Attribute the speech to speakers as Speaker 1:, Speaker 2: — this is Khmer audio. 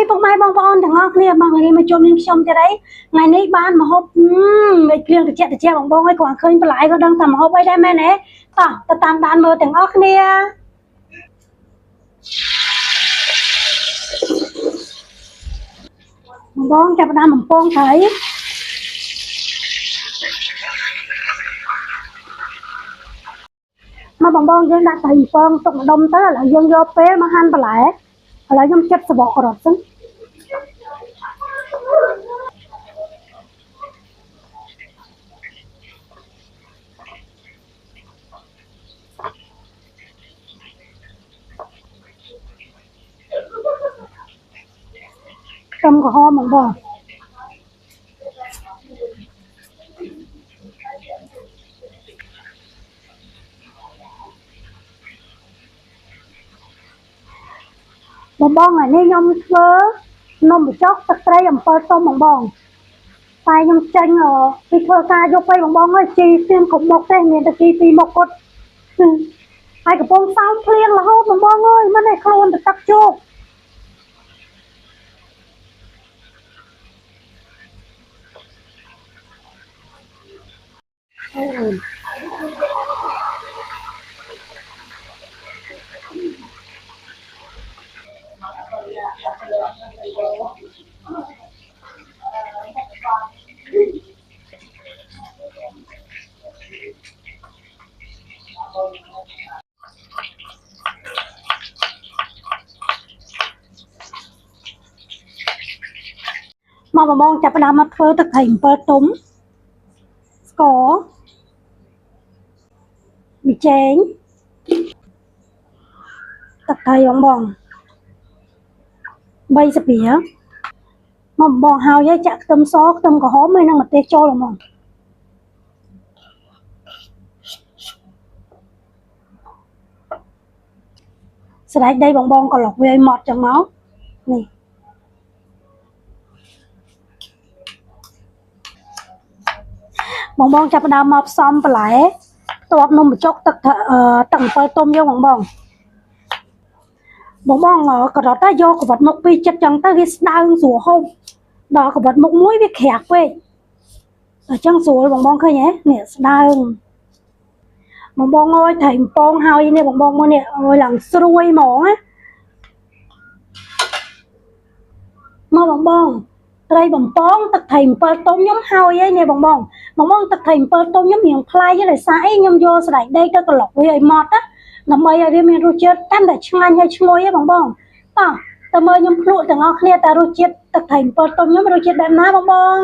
Speaker 1: ពុកម៉ែបងប្អូនទាំងអស់គ្នាបងនេះមកជុំនឹងខ្ញុំទៀតអីថ្ងៃនេះបានមកហូបមេគ្រឿងតិចបងបងឲ្យគាត់ឃើញបន្លែក៏ដឹងតែមកហូបអីដែរមែនទេតោះទៅតាមដានមើលទាំងអស់គ្នាបងចាប់ផ្ដើមបំពងត្រីមកបងយើងដាក់ត្រីបំពងទុកម្ដុំទៅឥឡូវយើងយកពេលមកហាន់បន្លែឥឡូវខ្ញុំចិតសបកការ៉ុតសិនខ្ទឹមក្រហមបងបងថ្ងៃនេះខ្ញុំធ្វើនំបញ្ចុកទឹកត្រីអំពិលទុំបងបងតែខ្ញុំចេញពីធ្វើការយកទៅបងអើយជីទៀមគ្រប់មុខទេមានតែជីពីរមុខគាត់ហើយកំពុងសោមភ្លៀងរហូតបងអើយមិនឲ្យខ្លួនទៅទឹកជោគមកបងចាប់ផ្ដើមមកធ្វើទឹកត្រីអំពិលទុំស្ករប៊ីចេងទឹកត្រីបង3ស្ពាមកបងហើយចាក់ខ្ទឹមសខ្ទឹមក្រហមហើយនឹងម្ទេសចូលហ្មងស្រាច់ដីបងក៏លុកវាឲ្យម៉ត់ចឹងមកនេះបងចាប់ផ្ដើមមកផ្សំបន្លែផ្ទាប់នំបញ្ចុកទឹកអំពិលទុំយកបងការ៉ុតយកកវិតមុខពីចិត្តចឹងទៅវាស្ដើងស្រួលហូបដល់កវិតមុខមួយវាក្រាក់ពេកអញ្ចឹងស្រួលបងឃើញហ៎នេះស្ដើងបងអើយត្រីបំពងហើយនេះបងមើលនេះអើយឡើងស្រួយហ្មងណាមកបងត្រីបំពងទឹកត្រីអំពិលទុំខ្ញុំហើយឯនេះបងទឹកត្រីអំពិលទុំខ្ញុំរៀងផ្លែដោយសារអីខ្ញុំយកស្រាច់ដីទៅក្លុកវាឲ្យម៉ត់ដើម្បីឲ្យវាមានរសជាតិកាន់តែឆ្ងាញ់ហើយឈ្ងុយបងតោះតើមើលខ្ញុំភ្លក់ទាំងអស់គ្នាតែរសជាតិទឹកត្រីអំពិលទុំខ្ញុំរសជាតិបែបណាបង